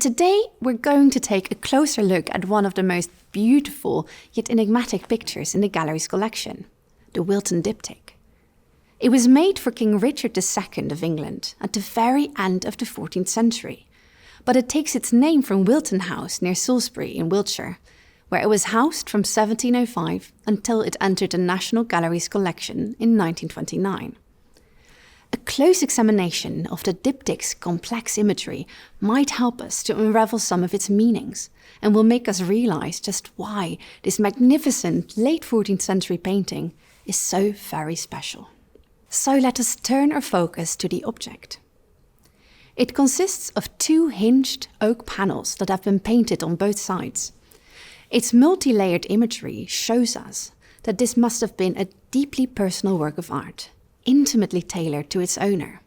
today we're going to take a closer look at one of the most beautiful yet enigmatic pictures in the gallery's collection, the Wilton Diptych. It was made for King Richard II of England at the very end of the 14th century, but it takes its name from Wilton House near Salisbury in Wiltshire, where it was housed from 1705 until it entered the National Gallery's collection in 1929. A close examination of the diptych's complex imagery might help us to unravel some of its meanings and will make us realize just why this magnificent late 14th century painting is so very special. So let us turn our focus to the object. It consists of two hinged oak panels that have been painted on both sides. Its multi-layered imagery shows us that this must have been a deeply personal work of art, intimately tailored to its owner.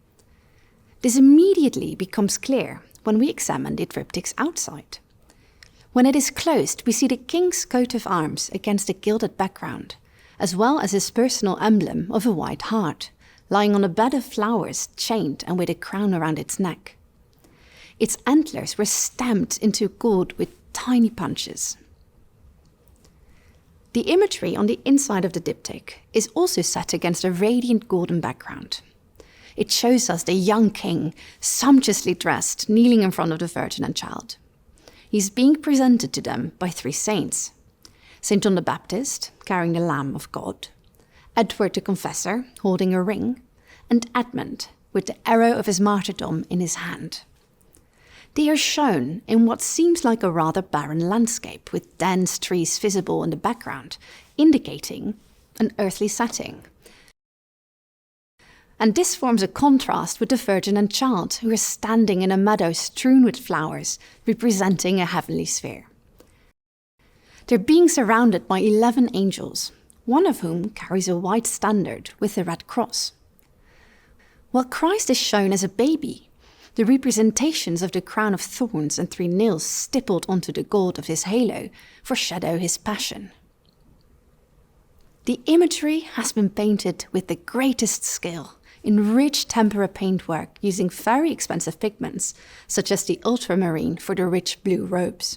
This immediately becomes clear when we examine the triptych's outside. When it is closed, we see the king's coat of arms against a gilded background, as well as his personal emblem of a white hart, lying on a bed of flowers, chained and with a crown around its neck. Its antlers were stamped into gold with tiny punches. The imagery on the inside of the diptych is also set against a radiant golden background. It shows us the young king, sumptuously dressed, kneeling in front of the Virgin and Child. He's being presented to them by three saints: St. John the Baptist, carrying the Lamb of God, Edward the Confessor, holding a ring, and Edmund, with the arrow of his martyrdom in his hand. They are shown in what seems like a rather barren landscape with dense trees visible in the background, indicating an earthly setting. And this forms a contrast with the Virgin and Child, who are standing in a meadow strewn with flowers, representing a heavenly sphere. They're being surrounded by 11 angels, one of whom carries a white standard with a red cross. While Christ is shown as a baby, the representations of the crown of thorns and 3 nails stippled onto the gold of his halo foreshadow his passion. The imagery has been painted with the greatest skill in rich tempera paintwork using very expensive pigments, such as the ultramarine for the rich blue robes.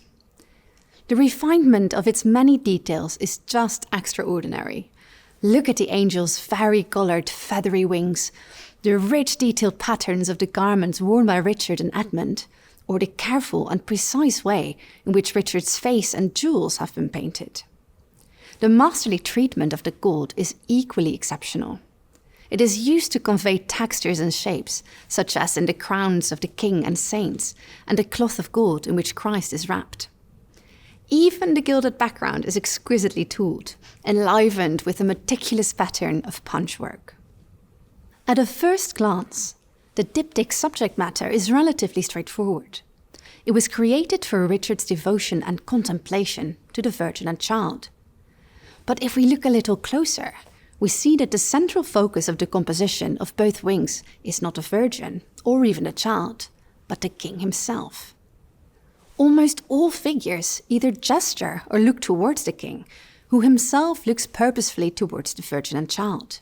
The refinement of its many details is just extraordinary. Look at the angels' vari-colored feathery wings, the rich detailed patterns of the garments worn by Richard and Edmund, or the careful and precise way in which Richard's face and jewels have been painted. The masterly treatment of the gold is equally exceptional. It is used to convey textures and shapes, such as in the crowns of the king and saints, and the cloth of gold in which Christ is wrapped. Even the gilded background is exquisitely tooled, enlivened with a meticulous pattern of punchwork. At a first glance, the diptych's subject matter is relatively straightforward. It was created for Richard's devotion and contemplation to the Virgin and Child. But if we look a little closer, we see that the central focus of the composition of both wings is not the Virgin or even the Child, but the king himself. Almost all figures either gesture or look towards the king, who himself looks purposefully towards the Virgin and Child.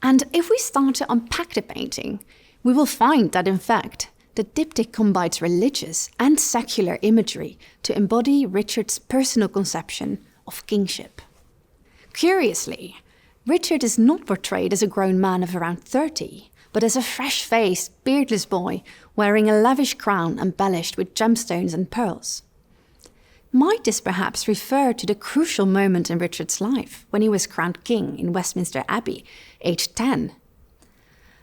And if we start to unpack the painting, we will find that in fact, the diptych combines religious and secular imagery to embody Richard's personal conception of kingship. Curiously, Richard is not portrayed as a grown man of around 30, but as a fresh-faced, beardless boy wearing a lavish crown embellished with gemstones and pearls. Might this perhaps refer to the crucial moment in Richard's life when he was crowned king in Westminster Abbey, aged 10?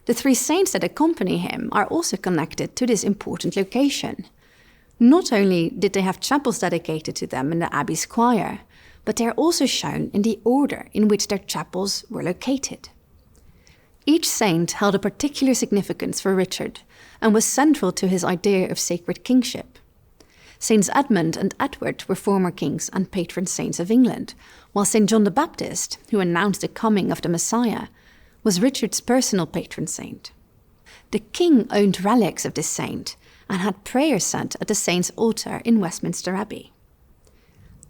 The 3 saints that accompany him are also connected to this important location. Not only did they have chapels dedicated to them in the Abbey's choir, but they are also shown in the order in which their chapels were located. Each saint held a particular significance for Richard and was central to his idea of sacred kingship. Saints Edmund and Edward were former kings and patron saints of England, while St. John the Baptist, who announced the coming of the Messiah, was Richard's personal patron saint. The king owned relics of this saint and had prayers said at the saint's altar in Westminster Abbey.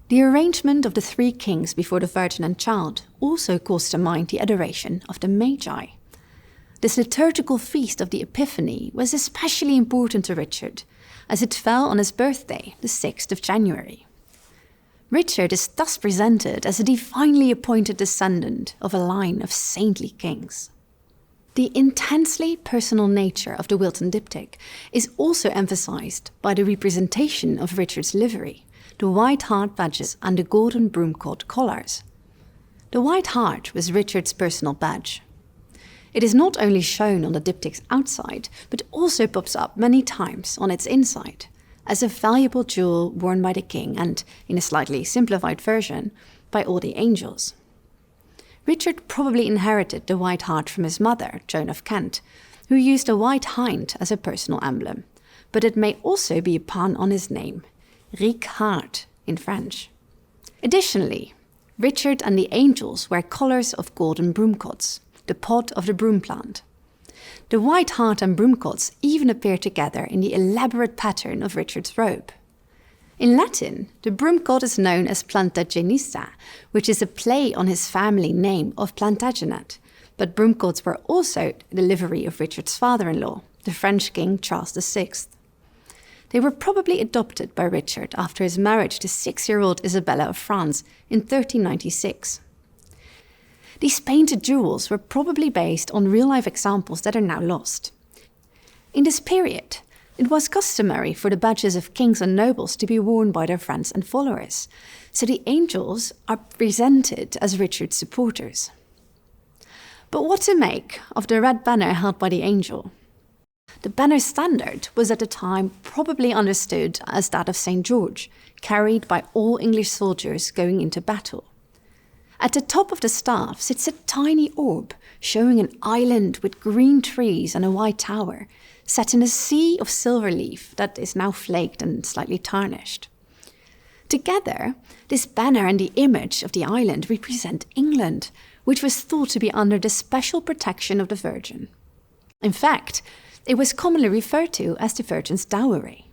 The arrangement of the 3 kings before the Virgin and Child also calls to mind the adoration of the Magi. This liturgical feast of the Epiphany was especially important to Richard, as it fell on his birthday, the 6th of January. Richard is thus presented as a divinely appointed descendant of a line of saintly kings. The intensely personal nature of the Wilton Diptych is also emphasized by the representation of Richard's livery, the white hart badges and the golden broomcord collars. The white hart was Richard's personal badge. It is not only shown on the diptych's outside, but also pops up many times on its inside, as a valuable jewel worn by the king and, in a slightly simplified version, by all the angels. Richard probably inherited the white hart from his mother, Joan of Kent, who used a white hind as a personal emblem, but it may also be a pun on his name, Ric Hart in French. Additionally, Richard and the angels wear collars of golden broomcods, the pod of the broom plant. The white hart and broomcods even appear together in the elaborate pattern of Richard's robe. In Latin, the broomcod is known as Plantagenista, which is a play on his family name of Plantagenet, but broomcods were also the livery of Richard's father-in-law, the French king Charles VI. They were probably adopted by Richard after his marriage to 6-year-old Isabella of France in 1396. These painted jewels were probably based on real-life examples that are now lost. In this period, it was customary for the badges of kings and nobles to be worn by their friends and followers, so the angels are presented as Richard's supporters. But what to make of the red banner held by the angel? The banner standard was at the time probably understood as that of St. George, carried by all English soldiers going into battle. At the top of the staff sits a tiny orb showing an island with green trees and a white tower, set in a sea of silver leaf that is now flaked and slightly tarnished. Together, this banner and the image of the island represent England, which was thought to be under the special protection of the Virgin. In fact, it was commonly referred to as the Virgin's dowry.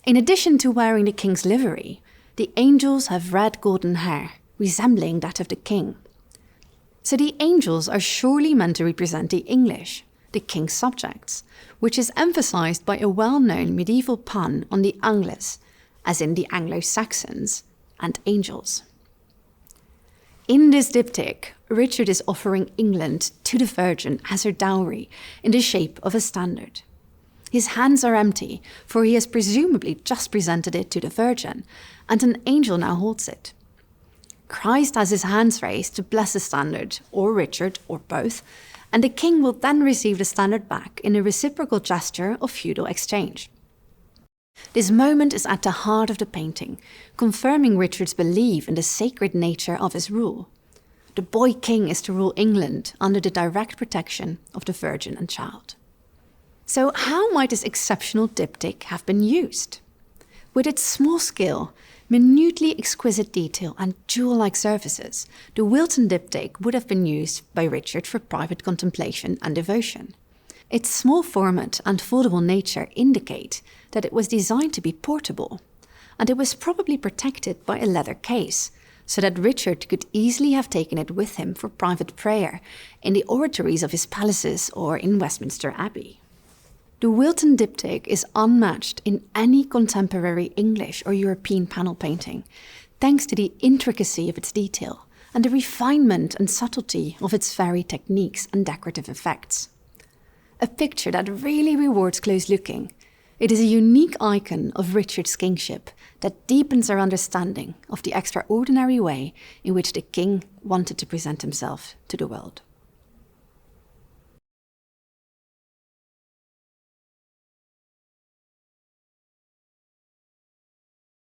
In addition to wearing the king's livery, the angels have red golden hair, resembling that of the king. So the angels are surely meant to represent the English, the king's subjects, which is emphasized by a well-known medieval pun on the Angles, as in the Anglo-Saxons, and angels. In this diptych, Richard is offering England to the Virgin as her dowry in the shape of a standard. His hands are empty, for he has presumably just presented it to the Virgin, and an angel now holds it. Christ has his hands raised to bless the standard, or Richard, or both, and the king will then receive the standard back in a reciprocal gesture of feudal exchange. This moment is at the heart of the painting, confirming Richard's belief in the sacred nature of his rule. The boy king is to rule England under the direct protection of the Virgin and Child. So how might this exceptional diptych have been used? With its small scale, minutely exquisite detail and jewel-like surfaces, the Wilton Diptych would have been used by Richard for private contemplation and devotion. Its small format and foldable nature indicate that it was designed to be portable, and it was probably protected by a leather case, so that Richard could easily have taken it with him for private prayer in the oratories of his palaces or in Westminster Abbey. The Wilton Diptych is unmatched in any contemporary English or European panel painting, thanks to the intricacy of its detail and the refinement and subtlety of its varied techniques and decorative effects. A picture that really rewards close looking, it is a unique icon of Richard's kingship that deepens our understanding of the extraordinary way in which the king wanted to present himself to the world.